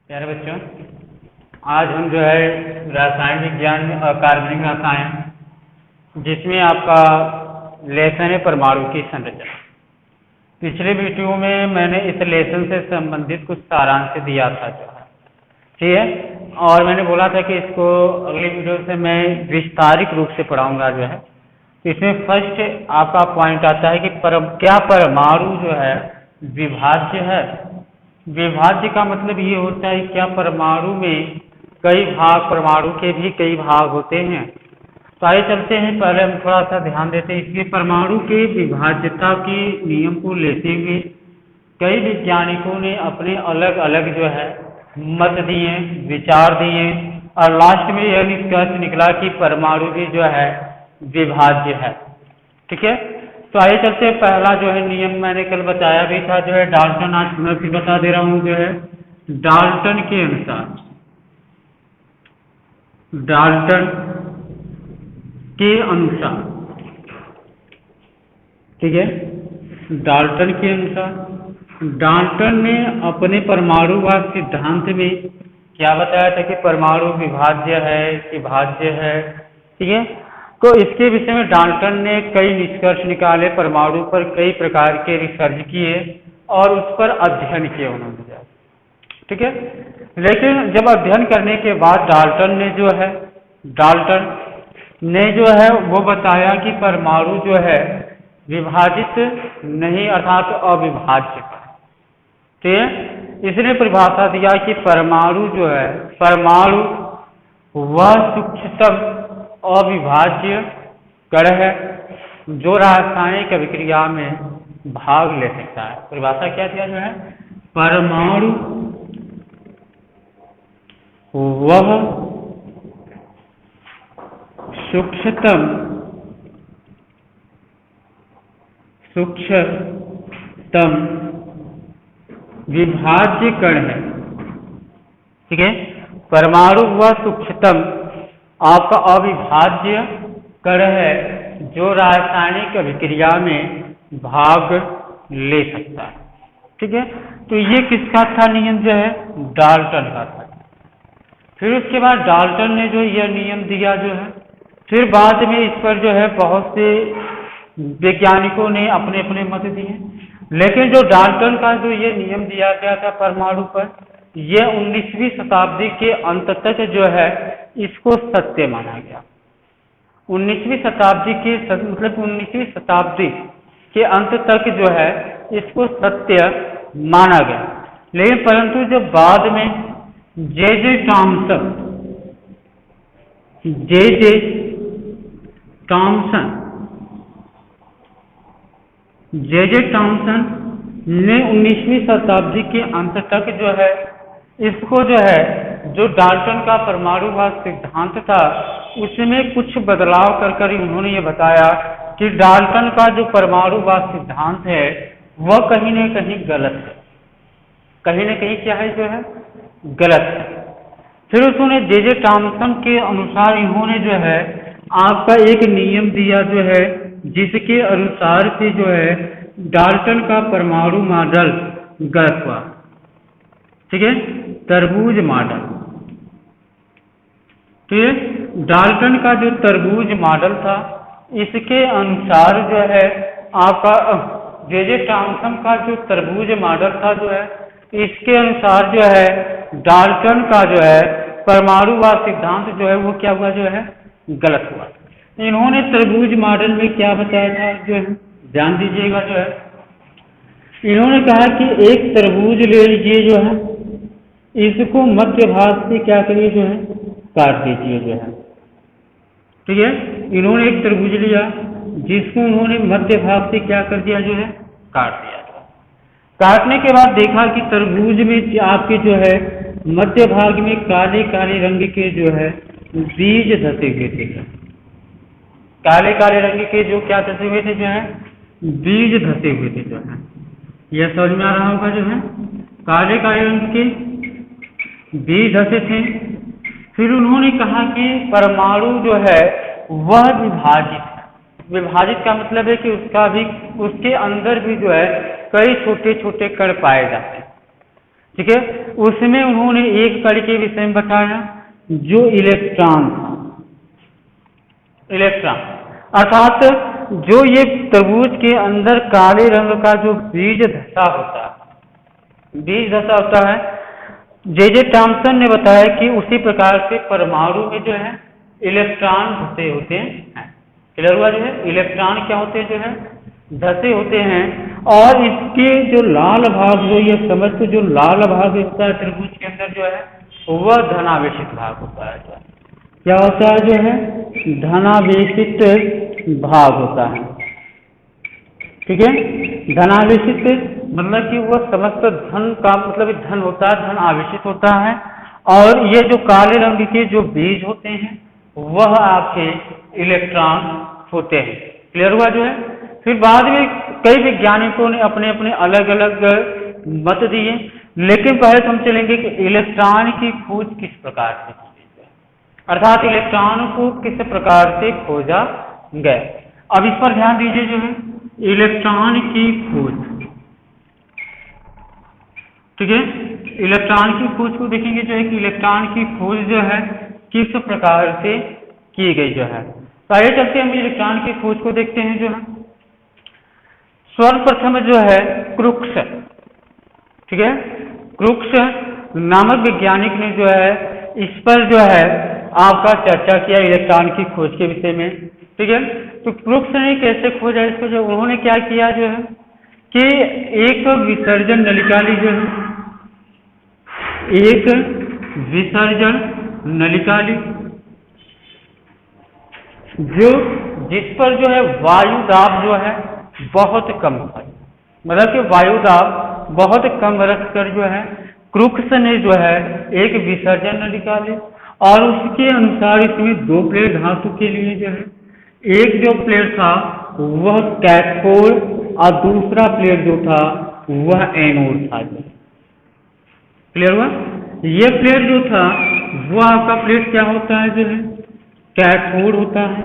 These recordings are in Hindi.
प्यारे बच्चों, आज हम जो है रासायनिक विज्ञान और कार्बनिक रसायन जिसमें आपका लेसन है परमाणु की संरचना। पिछले वीडियो में मैंने इस लेसन से संबंधित कुछ सारांश दिया था जो है, ठीक है, और मैंने बोला था कि इसको अगले वीडियो से मैं विस्तारित रूप से पढ़ाऊंगा जो है। तो इसमें फर्स्ट आपका पॉइंट आता है कि क्या परमाणु जो है विभाज्य है। विभाज्य का मतलब ये होता है क्या परमाणु में कई भाग, परमाणु के भी कई भाग होते हैं। तो आइए चलते हैं, पहले हम थोड़ा सा ध्यान देते हैं इसके परमाणु के विभाज्यता के नियम को लेते हुए कई वैज्ञानिकों ने अपने अलग अलग जो है मत दिए, विचार दिए और लास्ट में यह निष्कर्ष निकला कि परमाणु भी जो है विभाज्य है। ठीक है, तो आइए चलते हैं। पहला जो है नियम मैंने कल बताया भी था जो है डाल्टन, आज मैं फिर बता दे रहा हूं जो है डाल्टन के अनुसार, डाल्टन के अनुसार, ठीक है, डाल्टन के अनुसार डाल्टन ने अपने परमाणुवाद सिद्धांत में क्या बताया था कि परमाणु विभाज्य है कि भाज्य है। ठीक है, तो इसके विषय में डाल्टन ने कई निष्कर्ष निकाले, परमाणु पर कई प्रकार के रिसर्च किए और उस पर अध्ययन किए उन्होंने। ठीक है, लेकिन जब अध्ययन करने के बाद डाल्टन ने जो है वो बताया कि परमाणु जो है विभाजित नहीं अर्थात अविभाज्य। ठीक है, इसने परिभाषा दिया कि परमाणु जो है, परमाणु वह सूक्ष्मतम अविभाज्य कण है जो रासायनिक अभिक्रिया में भाग ले सकता है। परिभाषा क्या दिया जो है, परमाणु वह सूक्ष्मतम विभाज्य कण है। ठीक है, परमाणु वह सूक्ष्मतम आपका अविभाज्य कण है जो रासायनिक अभिक्रिया में भाग ले सकता है। ठीक है, तो ये किसका था नियम जो है, डाल्टन का था। फिर उसके बाद डाल्टन ने जो यह नियम दिया जो है, फिर बाद में इस पर जो है बहुत से वैज्ञानिकों ने अपने अपने मत दिए, लेकिन जो डाल्टन का जो ये नियम दिया गया था परमाणु पर, यह 19वीं शताब्दी के अंत तक जो है इसको सत्य माना गया। 19वीं शताब्दी के मतलब 19वीं शताब्दी के अंत तक जो है इसको सत्य माना गया। लेकिन परंतु जब बाद में जे जे टॉमसन ने 19वीं शताब्दी के अंत तक जो है इसको जो है जो डाल्टन का परमाणुवाद सिद्धांत था उसमें कुछ बदलाव कर उन्होंने ये बताया कि डाल्टन का जो परमाणुवाद सिद्धांत है वह कहीं न कहीं गलत है, कहीं न कहीं क्या है जो है गलत है। फिर उन्होंने जे जे टॉमसन के अनुसार इन्होंने जो है आपका एक नियम दिया जो है जिसके अनुसार से जो है डाल्टन का परमाणु मॉडल गलत हुआ। ठीक है, तरबूज मॉडल। तो ये डाल्टन का जो तरबूज मॉडल था इसके अनुसार जो है आपका जे जे टॉमसन का जो तरबूज मॉडल था जो है इसके अनुसार जो है डाल्टन का जो है परमाणुवाद सिद्धांत जो है वो क्या हुआ जो है गलत हुआ। इन्होंने तरबूज मॉडल में क्या बताया था जो है ध्यान दीजिएगा जो है, इन्होंने कहा कि एक तरबूज ले लीजिए जो है, इसको मध्य भाग से क्या करिए जो है काट दीजिए जो है। ठीक है, इन्होंने एक तरबूज लिया जिसको उन्होंने मध्य भाग से क्या कर दिया जो है काट दिया। काटने के बाद देखा कि तरबूज में आपके जो है मध्य भाग में काले काले रंग के जो है बीज धसे हुए थे। काले काले रंग के जो क्या धसे हुए थे जो है बीज धसे हुए थे जो है, यह समझ में आ रहा होगा जो है काले काले रंग के बीज धसे थे। फिर उन्होंने कहा कि परमाणु जो है वह विभाजित है। विभाजित का मतलब है कि उसका भी उसके अंदर भी जो है कई छोटे छोटे कण पाए जाते हैं। ठीक है। उसमें उन्होंने एक कण के विषय में बताया जो इलेक्ट्रॉन था। इलेक्ट्रॉन अर्थात जो ये तरबूज के अंदर काले रंग का जो बीज धसा होता है, बीज धसा होता है, जे टॉमसन ने बताया कि उसी प्रकार से परमाणु में जो है इलेक्ट्रॉन धसे होते हैं। क्लियर हुआ? जो है इलेक्ट्रॉन क्या होते हैं, जो है धसे होते हैं। और इसके जो लाल भाग, जो ये समस्त जो लाल भाग होता है त्रिभुज के अंदर जो है वह धनावेशित भाग होता है। जो है क्या होता है, जो है धनावेशित भाग होता है। ठीक है, धनावेशित मतलब कि वह समस्त धन का मतलब धन होता है, धन आवेशित होता है। और ये जो काले रंग के जो बीज होते हैं वह आपके इलेक्ट्रॉन होते हैं। क्लियर हुआ? जो है फिर बाद में कई वैज्ञानिकों ने अपने अपने अलग अलग मत दिए, लेकिन पहले हम चलेंगे कि इलेक्ट्रॉन की खोज किस प्रकार से की गई, अर्थात इलेक्ट्रॉन को किस प्रकार से खोजा गया। अब इस पर ध्यान दीजिए। जो है इलेक्ट्रॉन की खोज, ठीक है, इलेक्ट्रॉन की खोज को देखेंगे। जो है कि इलेक्ट्रॉन की खोज जो है किस प्रकार से की गई। जो है पहले चलते हम इलेक्ट्रॉन की खोज को देखते हैं। जो है सर्वप्रथम जो है क्रुक्स, ठीक है, क्रुक्स नामक वैज्ञानिक ने जो है इस पर जो है आपका चर्चा किया इलेक्ट्रॉन की खोज के विषय में। ठीक है, तो क्रुक्स ने कैसे खोजा इसको, जो उन्होंने क्या किया जो है कि एक विसर्जन नलिका ली। जो है एक विसर्जन नलिका ली जो जिस पर जो है वायु दाब जो है बहुत कम था, मतलब कि वायु दाब बहुत कम रखकर जो है क्रुक्स ने जो है एक विसर्जन नलिका ली। और उसके अनुसार इसमें दो प्लेट धातु के लिए जो है एक जो प्लेट था वह कैथोड और दूसरा प्लेट जो था वह एनोड था। क्लियर हुआ? ये प्लेट जो था वह आपका प्लेट क्या होता है, जो है कैथोड होता है,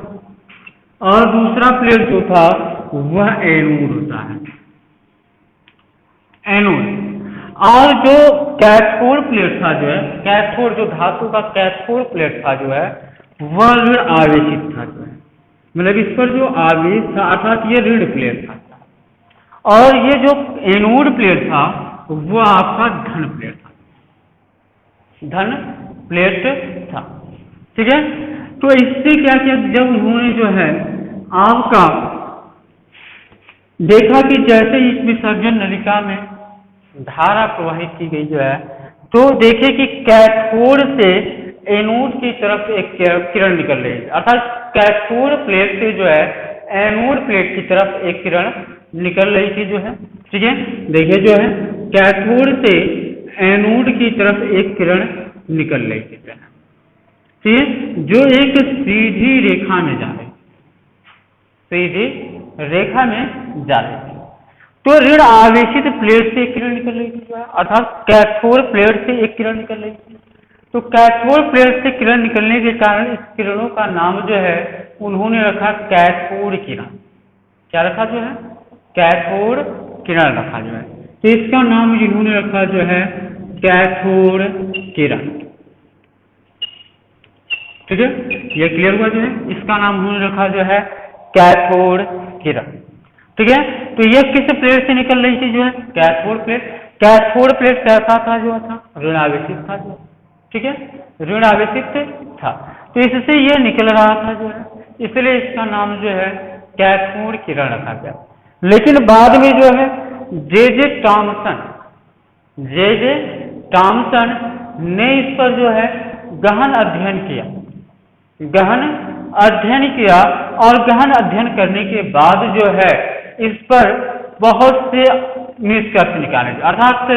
और दूसरा प्लेट जो था वह एनोड होता है, एनोड। और जो कैथोड प्लेट था, जो है कैथोड जो धातु का कैथोड प्लेट था जो है वह ऋण आवेशित था। जो है मतलब इस पर जो आवेश था अर्थात ये ऋण प्लेट था। और ये जो एनोड प्लेट था वह आपका धन प्लेट था, धन प्लेट था। ठीक है, तो इससे क्या किया, जब उन्होंने जो है आपका देखा कि जैसे इस विसर्जन नलिका में धारा प्रवाहित की गई जो है, तो देखे कि कैथोड से एनोड की तरफ एक किरण निकल रही है, अर्थात कैथोड प्लेट से जो है एनोड प्लेट की तरफ एक किरण निकल रही थी। जो है ठीक है, देखिए जो है कैथोड से एनोड की तरफ एक किरण निकल रही थी। ठीक है, जो एक सीधी रेखा में जा रही, सीधी रेखा में जा रही थी। तो ऋण आवेशित प्लेट से एक किरण निकल रही थी, अर्थात कैथोड प्लेट से एक किरण निकल रही थी। तो कैथोड प्लेट से किरण निकलने के कारण इस किरणों का नाम जो है उन्होंने रखा कैथोड किरण। क्या रखा? जो है कैथोड किरण रखा। जो है तो इसका नाम जिन्होंने रखा जो है कैथोड किरण। ठीक है, यह क्लियर हुआ? जो है इसका नाम उन्होंने रखा जो है कैथोड किरण। ठीक है, तो यह किस प्लेट से निकल रही थी, जो है कैथोड प्लेट। कैथोड प्लेट कैसा था, जो था ऋण आवेशित था। जो ठीक है, ऋण आवेशित था, तो इससे यह निकल रहा था। जो है इसलिए इसका नाम जो है कैथोड किरण रखा गया। लेकिन बाद में जो है जे टॉमसन ने इस पर जो है गहन अध्ययन किया, गहन अध्ययन किया। और गहन अध्ययन करने के बाद जो है इस पर बहुत से निष्कर्ष निकाले, अर्थात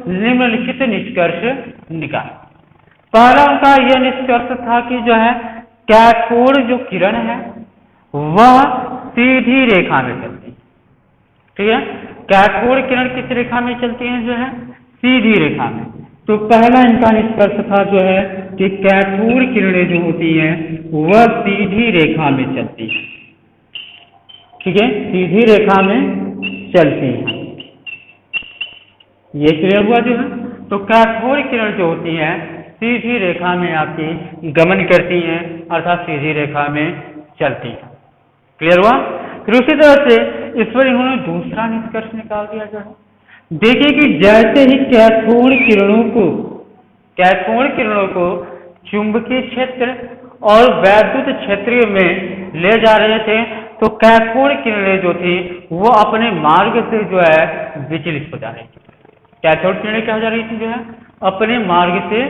निम्नलिखित निष्कर्ष निकाले। पहला उनका यह निष्कर्ष था कि जो है कैथोड जो किरण है वह सीधी रेखा में चलती है। ठीक है, कैथोड किरण किस रेखा में चलती है, जो है सीधी रेखा में। तो पहला इनका निष्कर्ष था जो है कि कैथोड किरणें जो होती हैं वह सीधी रेखा में चलती है। ठीक है, सीधी रेखा में चलती है। ये क्लियर हुआ? जो है तो कैथोड किरण जो होती है सीधी रेखा में आपकी गमन करती हैं, अर्थात सीधी रेखा में चलती हैं। क्लियर हुआ? फिर उसी तरह से इस पर इन्होंने दूसरा निष्कर्ष निकाल दिया जो है, देखिए कि जैसे ही कैथोड किरणों को चुंबकीय क्षेत्र और वैद्युत क्षेत्र में ले जा रहे थे, तो कैथोड किरणें जो थी वो अपने मार्ग से जो है विचलित हो जा रही थी। कैथोड किरणें क्या हो जा रही थी जो है अपने मार्ग से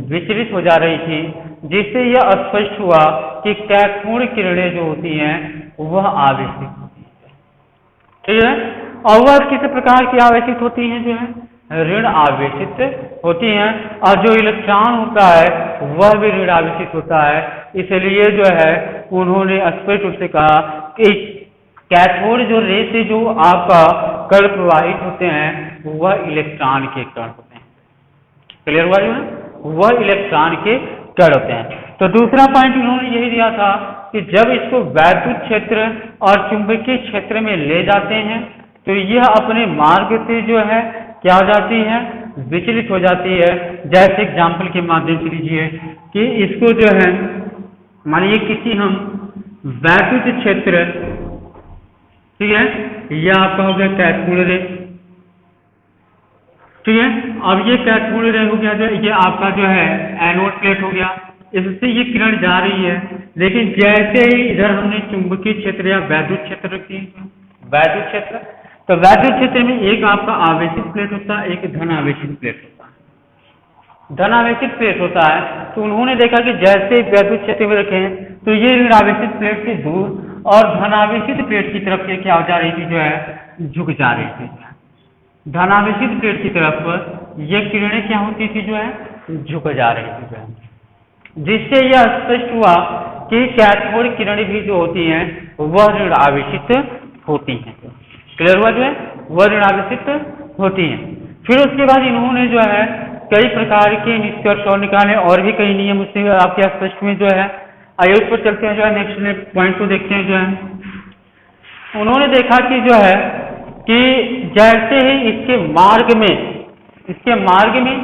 विचलित हो जा रही थी, जिससे यह स्पष्ट हुआ कि कैथोड किरणें जो होती हैं वह आवेशित होती है। ठीक है, और वह किस प्रकार की आवेशित होती हैं जो है ऋण आवेशित होती हैं, और जो इलेक्ट्रॉन होता है वह भी ऋण आवेशित होता है। इसलिए जो है उन्होंने स्पष्ट रूप से कहा कि कैथोड जो रे से जो आपका कण प्रवाहित होते हैं वह इलेक्ट्रॉन के कण होते हैं। क्लियर हुआ जो है, वह इलेक्ट्रॉन के कण होते हैं। तो दूसरा पॉइंट इन्होंने यही दिया था कि जब इसको वैद्युत क्षेत्र और चुंबकीय क्षेत्र में ले जाते हैं तो यह अपने मार्ग से जो है क्या हो जाती है विचलित हो जाती है। जैसे एग्जाम्पल के माध्यम से लीजिए कि इसको जो है मानिए किसी हम वैद्युत क्षेत्र, ठीक है, यह आपका हो गया कैथोड रे, ठीक है, अब ये कैथोड रे हो गया जो ये आपका जो है एनोड प्लेट हो गया, इससे ये किरण जा रही है। लेकिन जैसे ही इधर हमने चुंबकीय क्षेत्र या वैद्युत क्षेत्र रखी, वैद्युत क्षेत्र, तो वैद्युत क्षेत्र में एक आपका आवेशित प्लेट होता है, एक धन आवेशित प्लेट होता है। धन आवेशित प्लेट होता है तो उन्होंने देखा कि जैसे वैद्युत क्षेत्र में रखे तो ये ऋण आवेशित प्लेट से दूर और धन आवेशित प्लेट की तरफ से क्या हो जा रही थी जो है झुक जा रही थी। धन आवेशित प्लेट की तरफ ये किरणें क्या होती थी जो है झुक जा रही थी जो है, जिससे यह स्पष्ट हुआ कि कैथोड किरणें भी जो होती हैं वह ऋण आवेशित होती हैं। क्लियर हुआ जो है वह ऋण आवेशित होती हैं। फिर उसके बाद इन्होंने जो है कई प्रकार के निष्कर्ष और निकाले और भी कई नियम उससे आपके स्पष्ट में जो है। आइए उस पर चलते हैं जो है, नेक्स्ट पॉइंट को देखते हैं जो है। उन्होंने देखा कि जो है कि जैसे ही इसके मार्ग में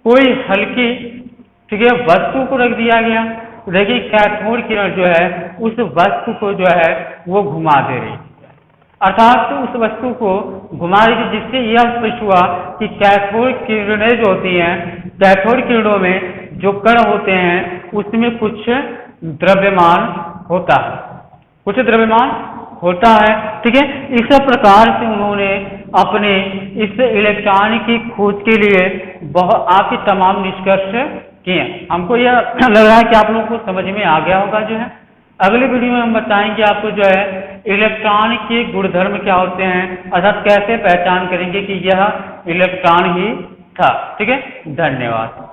कोई हल्की, ठीक है, वस्तु को रख दिया गया, तो देखिए कैथोड किरण जो है उस वस्तु को जो है वो घुमा दे रही, अर्थात उस वस्तु को घुमा रही थी, जिससे यह स्पष्ट हुआ कि कैथोड किरणें जो होती हैं, कैथोड किरणों में जो कण होते हैं उसमें कुछ द्रव्यमान होता है, ठीक है। इस प्रकार से उन्होंने अपने इस इलेक्ट्रॉन की खोज के लिए आपके तमाम निष्कर्ष किए। हमको यह लग रहा है कि आप लोगों को समझ में आ गया होगा जो है। अगले वीडियो में हम बताएंगे आपको जो है इलेक्ट्रॉन के गुणधर्म क्या होते हैं, अर्थात कैसे पहचान करेंगे कि यह इलेक्ट्रॉन ही था। ठीक है, धन्यवाद।